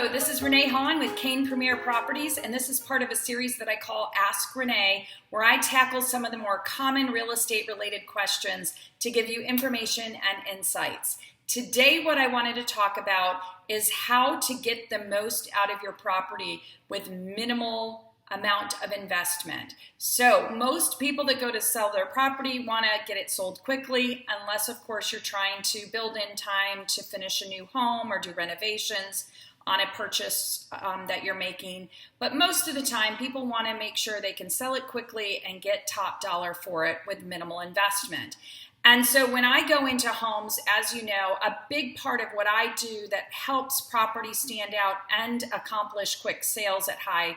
Hello, this is Renee Hahn with Kane Premier Properties, and this is part of a series that I call Ask Renee, where I tackle some of the more common real estate related questions to give you information and insights. Today, what I wanted to talk about is how to get the most out of your property with minimal amount of investment. So most people that go to sell their property want to get it sold quickly, unless of course you're trying to build in time to finish a new home or do renovations on a purchase that you're making. But most of the time, people want to make sure they can sell it quickly and get top dollar for it with minimal investment. And so when I go into homes, as you know, a big part of what I do that helps properties stand out and accomplish quick sales at high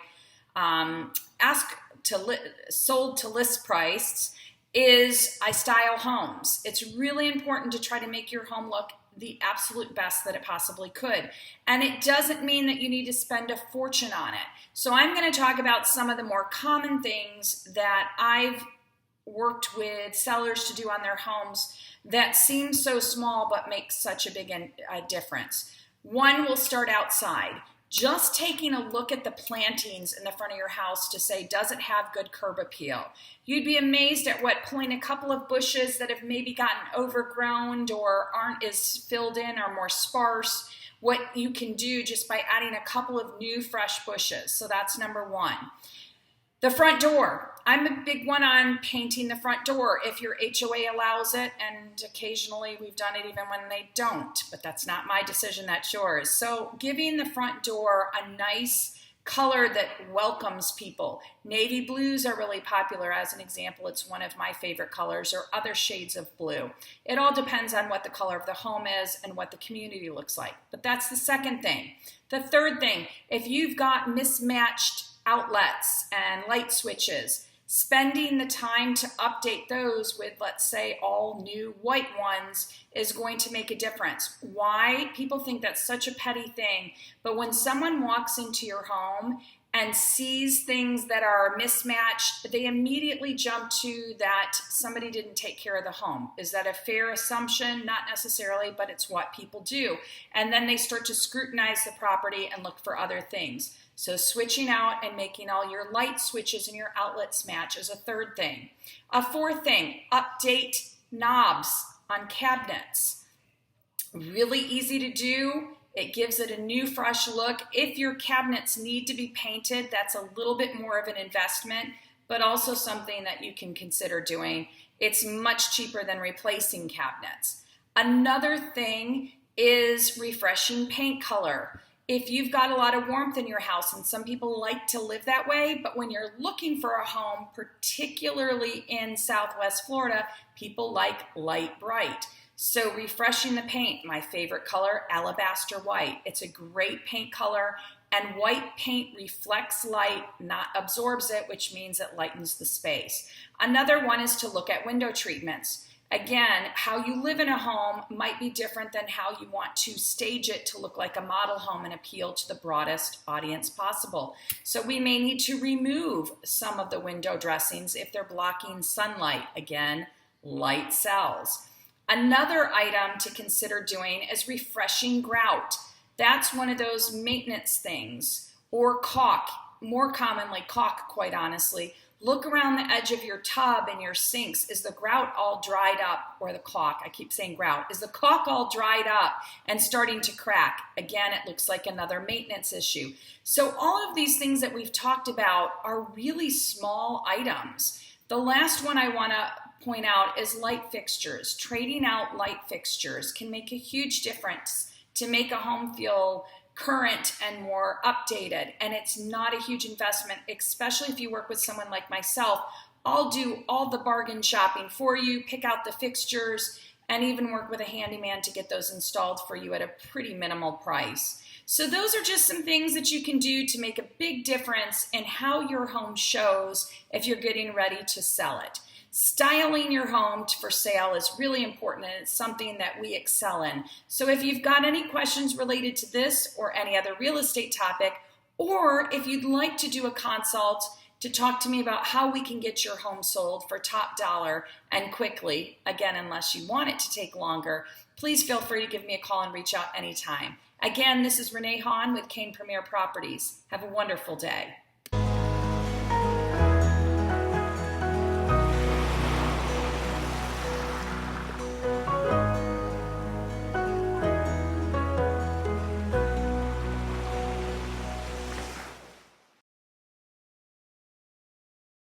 sold to list price is I style homes. It's really important to try to make your home look the absolute best that it possibly could. And it doesn't mean that you need to spend a fortune on it. So I'm going to talk about some of the more common things that I've worked with sellers to do on their homes that seem so small but make such a big difference. One, will start outside. Just taking a look at the plantings in the front of your house to say, does it have good curb appeal? You'd be amazed at what pulling a couple of bushes that have maybe gotten overgrown or aren't as filled in or more sparse, what you can do just by adding a couple of new fresh bushes. So that's number one. The front door. I'm a big one on painting the front door if your HOA allows it, and occasionally we've done it even when they don't, but that's not my decision, that's yours. So giving the front door a nice color that welcomes people. Navy blues are really popular as an example. It's one of my favorite colors, or other shades of blue. It all depends on what the color of the home is and what the community looks like. But that's the second thing. The third thing, if you've got mismatched outlets and light switches, spending the time to update those with, let's say, all new white ones is going to make a difference. Why? People think that's such a petty thing, but when someone walks into your home and sees things that are mismatched, they immediately jump to that somebody didn't take care of the home. Is that a fair assumption? Not necessarily, but it's what people do. And then they start to scrutinize the property and look for other things. So switching out and making all your light switches and your outlets match is a third thing. A fourth thing, update knobs on cabinets. Really easy to do. It gives it a new, fresh look. If your cabinets need to be painted, that's a little bit more of an investment, but also something that you can consider doing. It's much cheaper than replacing cabinets. Another thing is refreshing paint color. If you've got a lot of warmth in your house, and some people like to live that way, but when you're looking for a home, particularly in Southwest Florida, people like light bright. So refreshing the paint, my favorite color, alabaster white. It's a great paint color, and white paint reflects light, not absorbs it, which means it lightens the space. Another one is to look at window treatments. Again, how you live in a home might be different than how you want to stage it to look like a model home and appeal to the broadest audience possible. So we may need to remove some of the window dressings if they're blocking sunlight. Again, light sells. Another item to consider doing is refreshing grout. That's one of those maintenance things. Or caulk, more commonly caulk, quite honestly. Look around the edge of your tub and your sinks. Is the grout all dried up? Or the caulk, I keep saying grout. Is the caulk all dried up and starting to crack? Again, it looks like another maintenance issue. So all of these things that we've talked about are really small items. The last one I want to point out is light fixtures. Trading out light fixtures can make a huge difference to make a home feel current and more updated, and it's not a huge investment, especially if you work with someone like myself. I'll do all the bargain shopping for you, pick out the fixtures, and even work with a handyman to get those installed for you at a pretty minimal price. So those are just some things that you can do to make a big difference in how your home shows if you're getting ready to sell it. Styling your home for sale is really important, and it's something that we excel in. So if you've got any questions related to this or any other real estate topic, or if you'd like to do a consult to talk to me about how we can get your home sold for top dollar and quickly, again, unless you want it to take longer, please feel free to give me a call and reach out anytime. Again, this is Renee Hahn with Kane Premier Properties. Have a wonderful day.